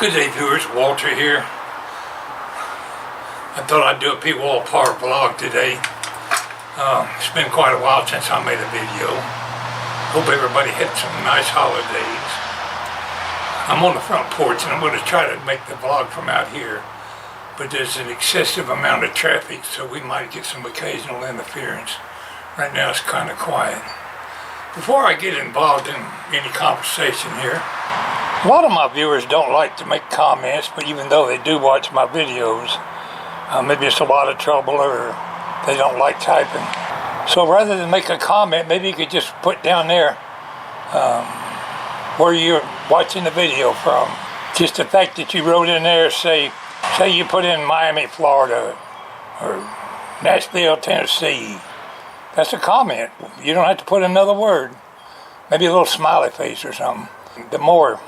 Good day, viewers. Walter here. I thought I'd do a Pwalpar vlog today. It's been quite a while since I made a video. Hope everybody had some nice holidays. I'm on the front porch and I'm going to try to make the vlog from out here. But there's an excessive amount of traffic, so we might get some occasional interference. Right now it's kind of quiet. Before I get involved in any conversation here, a lot of my viewers don't like to make comments, but even though they do watch my videos, maybe it's a lot of trouble or they don't like typing. So rather than make a comment, maybe you could just put down there where you're watching the video from. Just the fact that you wrote in there, say you put in Miami, Florida, or Nashville, Tennessee. That's a comment. You don't have to put another word. Maybe a little smiley face or something. The more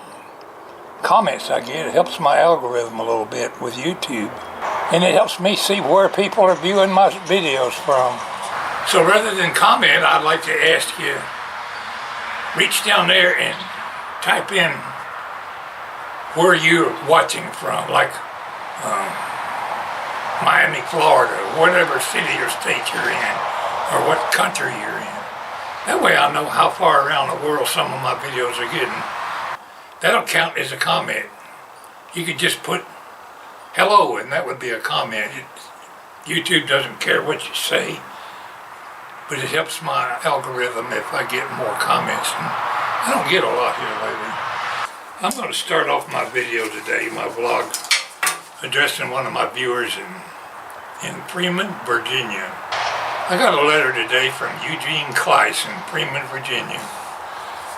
comments I get, it helps my algorithm a little bit with YouTube. And it helps me see where people are viewing my videos from. So rather than comment, I'd like to ask you, reach down there and type in where you're watching from, like Miami, Florida, whatever city or state you're in, or what country you're in. That way I know how far around the world some of my videos are getting. That'll count as a comment. You could just put hello and that would be a comment. YouTube doesn't care what you say, but it helps my algorithm if I get more comments. And I don't get a lot here lately. I'm going to start off my video today, my vlog, addressing one of my viewers in Freeman, Virginia. I got a letter today from Eugene in Freeman, Virginia.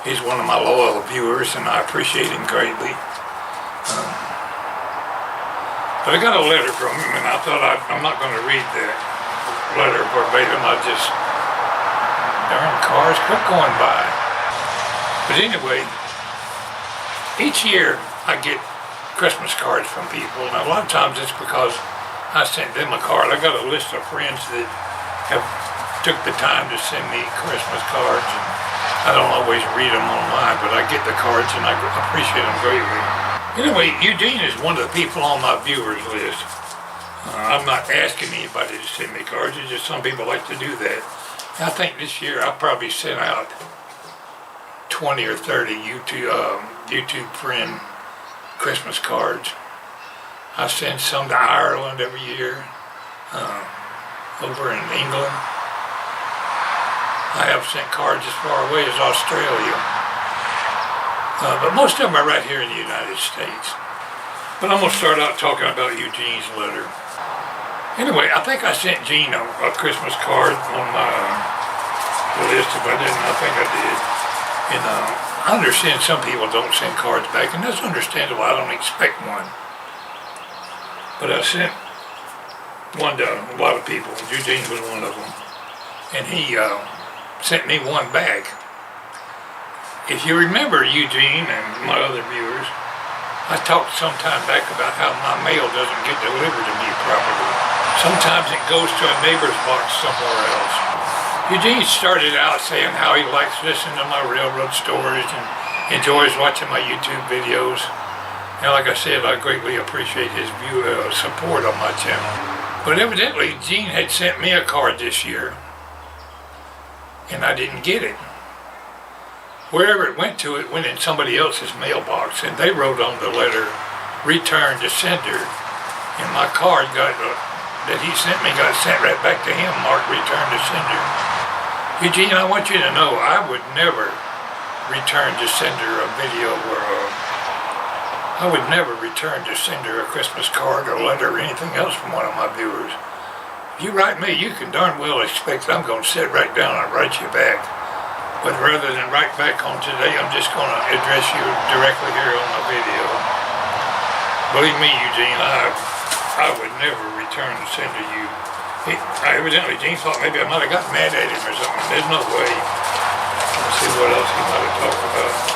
He's one of my loyal viewers and I appreciate him greatly. But I got a letter from him and I thought I'm not going to read that letter verbatim. Darn cars quit going by. But anyway, each year I get Christmas cards from people, and a lot of times it's because I sent them a card. I got a list of friends that have took the time to send me Christmas cards, and I don't always read them online, but I get the cards and I appreciate them greatly. Anyway, Eugene is one of the people on my viewers list. I'm not asking anybody to send me cards, it's just some people like to do that. And I think this year I probably sent out 20 or 30 YouTube friend Christmas cards. I send some to Ireland every year, over in England. I have sent cards as far away as Australia. But most of them are right here in the United States. But I'm going to start out talking about Eugene's letter. Anyway, I think I sent Gene a Christmas card on my list. If I didn't, I think I did. And I understand some people don't send cards back, and that's understandable. I don't expect one. But I sent one to a lot of people. Eugene was one of them. And he sent me one back. If you remember, Eugene and my other viewers, I talked some time back about how my mail doesn't get delivered to me properly. Sometimes it goes to a neighbor's box somewhere else. Eugene started out saying how he likes listening to my railroad stories and enjoys watching my YouTube videos. And like I said, I greatly appreciate his support on my channel. But evidently, Gene had sent me a card this year, and I didn't get it. Wherever it went to, it went in somebody else's mailbox, and they wrote on the letter, "Return to sender." And my card that he sent me got sent right back to him, marked "Return to sender." Eugene, I want you to know I would never return to sender a video I would never return to sender a Christmas card or letter or anything else from one of my viewers. If you write me, you can darn well expect I'm going to sit right down and write you back. But rather than write back on today, I'm just going to address you directly here on my video. Believe me, Eugene, I would never return to sender you. Evidently, Gene thought maybe I might have got mad at him or something. There's no way. Let's see what else he might have talked about.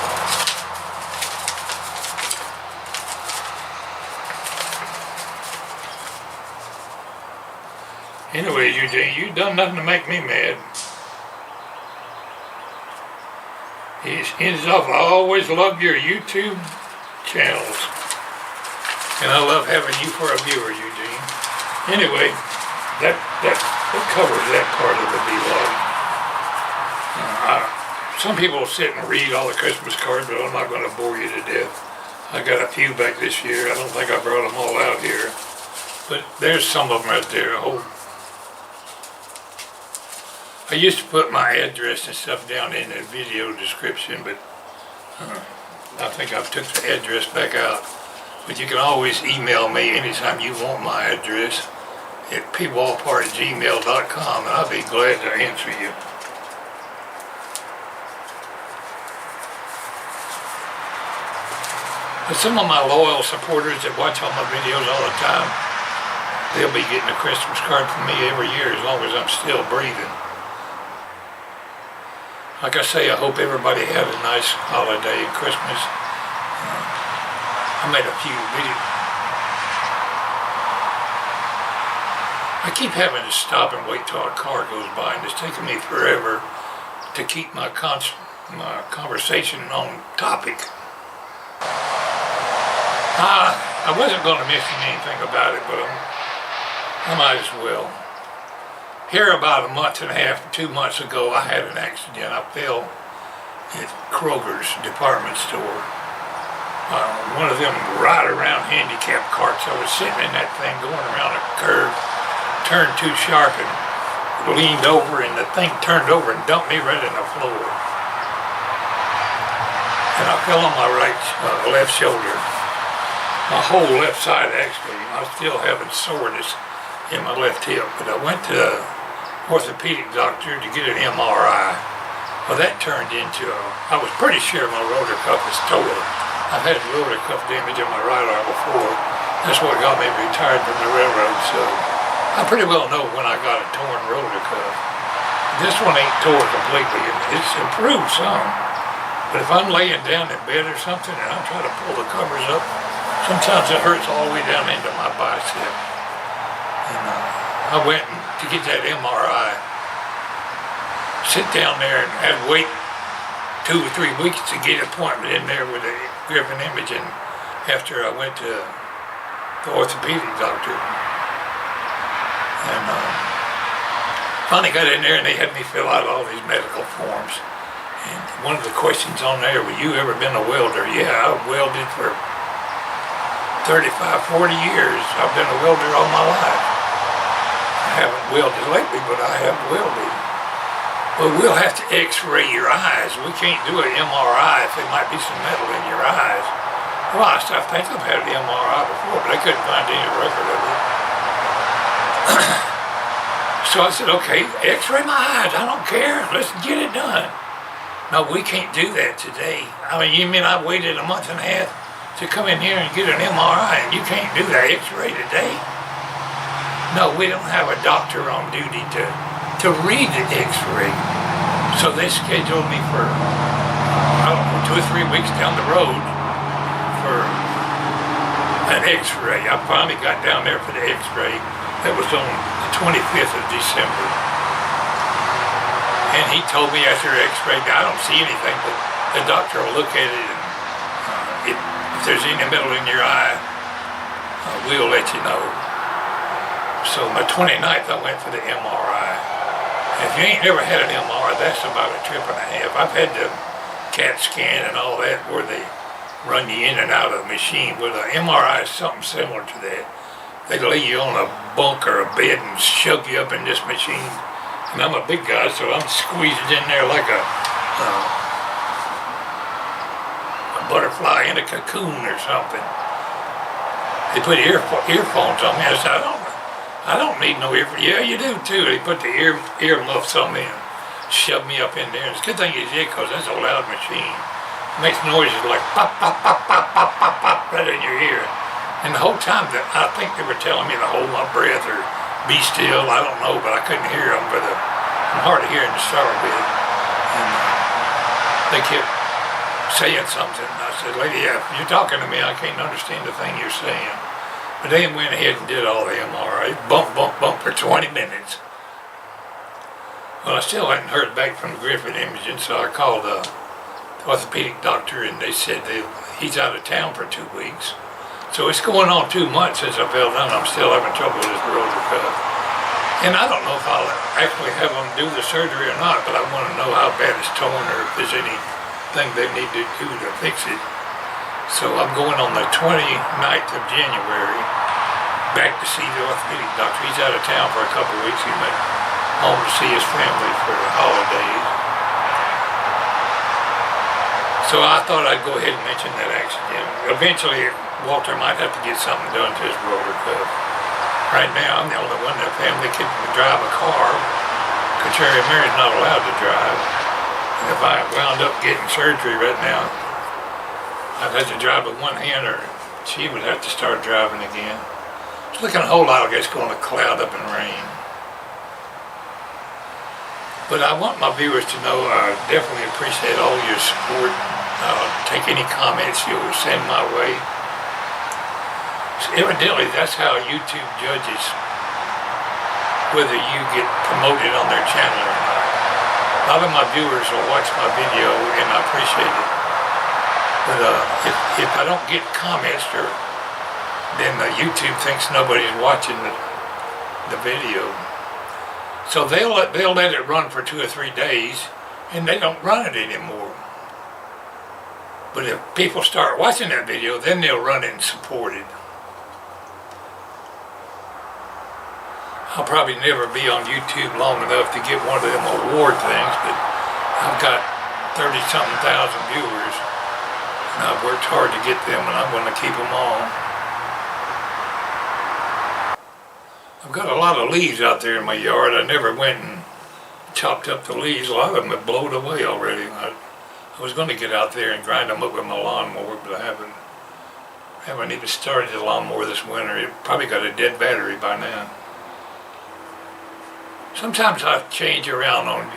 Anyway, Eugene, you done nothing to make me mad. He ends off, "I always loved your YouTube channels. And I love having you for a viewer, Eugene. Anyway, that covers that part of the vlog. Some people sit and read all the Christmas cards, but I'm not going to bore you to death. I got a few back this year. I don't think I brought them all out here. But there's some of them right there. I used to put my address and stuff down in the video description, but I think I've took the address back out. But you can always email me anytime you want my address at pwalpar@gmail.com, and I'll be glad to answer you. But some of my loyal supporters that watch all my videos all the time, they'll be getting a Christmas card from me every year as long as I'm still breathing. Like I say, I hope everybody had a nice holiday and Christmas. I made a few videos. I keep having to stop and wait till a car goes by, and it's taking me forever to keep my conversation on topic. I wasn't going to mention anything about it, but I might as well. Here about a month and a half, 2 months ago, I had an accident. I fell at Kroger's department store. One of them ride-around handicap carts. I was sitting in that thing going around a curve, turned too sharp and leaned over, and the thing turned over and dumped me right in the floor. And I fell on my left shoulder. My whole left side, actually. I'm still having soreness in my left hip, but I went to the orthopedic doctor to get an MRI. Well, that turned into I was pretty sure my rotor cuff is torn. I've had rotor cuff damage in my right arm before. That's what got me retired from the railroad, so I pretty well know when I got a torn rotor cuff. This one ain't torn completely. It's improved some. But if I'm laying down in bed or something and I'm trying to pull the covers up, sometimes it hurts all the way down into my bicep. And I went to get that MRI, sit down there and had to wait 2 or 3 weeks to get an appointment in there with a Griffin imaging after I went to the orthopedic doctor. And finally got in there and they had me fill out all these medical forms. And one of the questions on there, were you ever been a welder? Yeah, I've welded for 35, 40 years. I've been a welder all my life. I haven't welded lately, but I have welded. Well, we'll have to x-ray your eyes. We can't do an MRI if there might be some metal in your eyes. Well, I think I've had an MRI before, but I couldn't find any record of it. So I said, okay, x-ray my eyes. I don't care. Let's get it done. No, we can't do that today. I mean, you mean I waited a month and a half to come in here and get an MRI, and you can't do that x-ray today? No, we don't have a doctor on duty to read the x-ray. So they scheduled me for, I don't know, 2 or 3 weeks down the road for an x-ray. I finally got down there for the x-ray. That was on the 25th of December. And he told me after x-ray, I don't see anything, but the doctor will look at it, and if there's any metal in your eye, we'll let you know. So my 29th, I went for the MRI. If you ain't never had an MRI, that's about a trip and a half. I've had the CAT scan and all that where they run you in and out of the machine. Well, the MRI is something similar to that. They lay you on a bunk or a bed and shove you up in this machine. And I'm a big guy, so I'm squeezed in there like a butterfly in a cocoon or something. They put earphones on me. I said, I don't need no earphones. Yeah, you do too. They put the earmuffs on me and shoved me up in there. And it's a good thing you did, because that's a loud machine. It makes noises like pop, pop, pop, pop, pop, pop, pop right in your ear. And the whole time, I think they were telling me to hold my breath or be still. I don't know, but I couldn't hear them. But I'm hard of hearing to start with. And they kept saying something. I said, lady, if you're talking to me, I can't understand the thing you're saying. But they went ahead and did all the MRI. Bump, bump, bump for 20 minutes. Well, I still hadn't heard back from the Griffin imaging, so I called the orthopedic doctor, and they said he's out of town for 2 weeks. So it's going on 2 months since I fell down. I'm still having trouble with this rotor cuff. And I don't know if I'll actually have them do the surgery or not, but I want to know how bad it's torn or if there's anything they need to do to fix it. So I'm going on the 29th of January back to see the orthopedic doctor. He's out of town for a couple of weeks. He went home to see his family for the holidays. So I thought I'd go ahead and mention that accident. Eventually, Walter might have to get something done to his rotor cuff. Right now, I'm the only one in the family can drive a car. Contrary, Mary's not allowed to drive. And if I wound up getting surgery right now, I'd have to drive with one hand, or she would have to start driving again. It's looking a whole lot like it's going to cloud up and rain. But I want my viewers to know I definitely appreciate all your support. Take any comments you'll send my way. So evidently, that's how YouTube judges whether you get promoted on their channel or not. A lot of my viewers will watch my video, and I appreciate it. But if I don't get comments, then YouTube thinks nobody's watching the video. So they'll let it run for 2 or 3 days, and they don't run it anymore. But if people start watching that video, then they'll run it and support it. I'll probably never be on YouTube long enough to get one of them award things, but I've got 30-something thousand viewers, and I've worked hard to get them, and I'm going to keep them on. I've got a lot of leaves out there in my yard. I never went and chopped up the leaves. A lot of them have blown away already. I was going to get out there and grind them up with my lawnmower, but I haven't even started the lawnmower this winter. It probably got a dead battery by now. Sometimes I change around on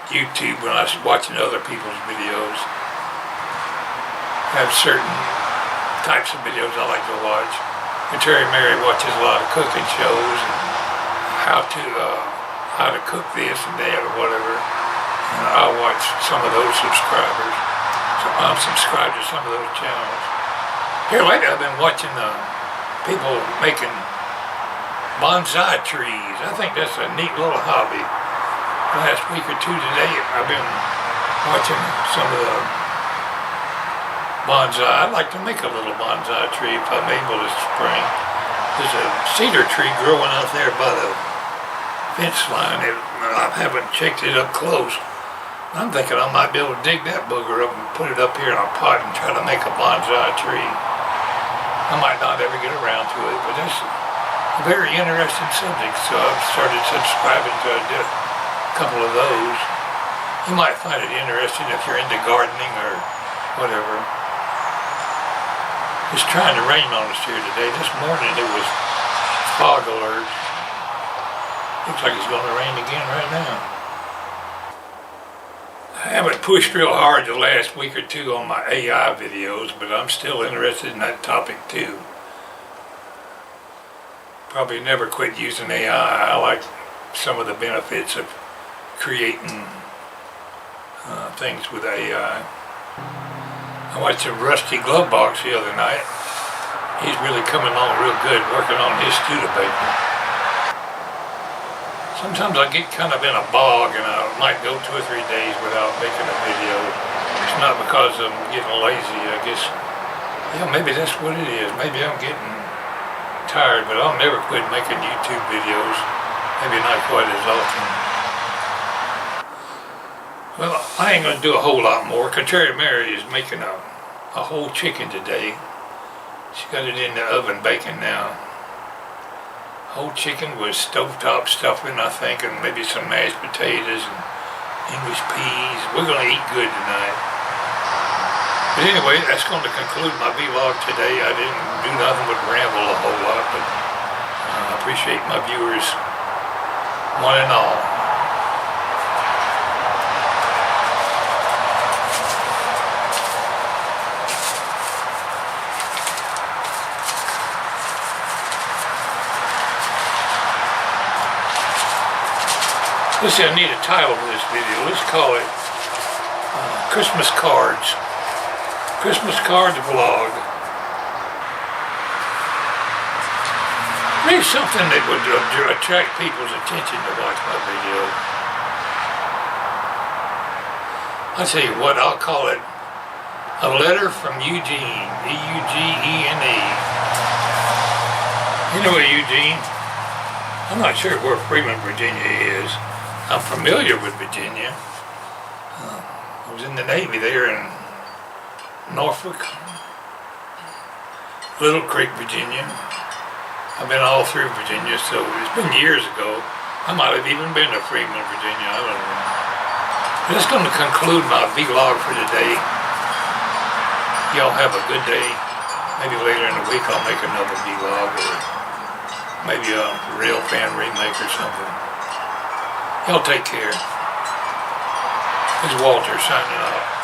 YouTube when I was watching other people's videos. I have certain types of videos I like to watch. And Terry Mary watches a lot of cooking shows and how to cook this and that or whatever. And I'll watch some of those subscribers. So I'm subscribed to some of those channels. Here lately I've been watching people making bonsai trees. I think that's a neat little hobby. The last week or two today I've been watching some of the bonsai. I'd like to make a little bonsai tree if I'm able this spring. There's a cedar tree growing out there by the fence line. I haven't checked it up close. I'm thinking I might be able to dig that booger up and put it up here in a pot and try to make a bonsai tree. I might not ever get around to it, but that's a very interesting subject, so I've started subscribing to a couple of those. You might find it interesting if you're into gardening or whatever. It's trying to rain on us here today. This morning it was fog alert. Looks like it's going to rain again right now. I haven't pushed real hard the last week or two on my AI videos, but I'm still interested in that topic too. Probably never quit using AI. I like some of the benefits of creating things with AI. I watched a Rusty Glove Box the other night. He's really coming along real good working on his Studebaker. Sometimes I get kind of in a bog and I might go 2 or 3 days without making a video. It's not because I'm getting lazy, I guess. Yeah, maybe that's what it is. Maybe I'm getting tired, but I'll never quit making YouTube videos. Maybe not quite as often. Well, I ain't gonna do a whole lot more. Contrary Mary is making a whole chicken today. She got it in the oven baking now. Whole chicken with stovetop stuffing, I think, and maybe some mashed potatoes and English peas. We're gonna eat good tonight. But anyway, that's going to conclude my vlog today. I didn't do nothing but ramble a whole lot, but I appreciate my viewers, one and all. Let's see, I need a title for this video. Let's call it Christmas Cards. Christmas Cards Vlog. Maybe something that would attract people's attention to watch my video. I'll tell you what, I'll call it a letter from Eugene, E-U-G-E-N-E. You know Eugene? I'm not sure where Freeman, Virginia is. I'm familiar with Virginia. I was in the Navy there in Norfolk, Little Creek, Virginia. I've been all through Virginia, so it's been years ago. I might have even been to Freeman, Virginia, I don't know. That's going to conclude my vlog for today. Y'all have a good day. Maybe later in the week I'll make another vlog, or maybe a real fan remake or something. Y'all take care. This is Walter signing off.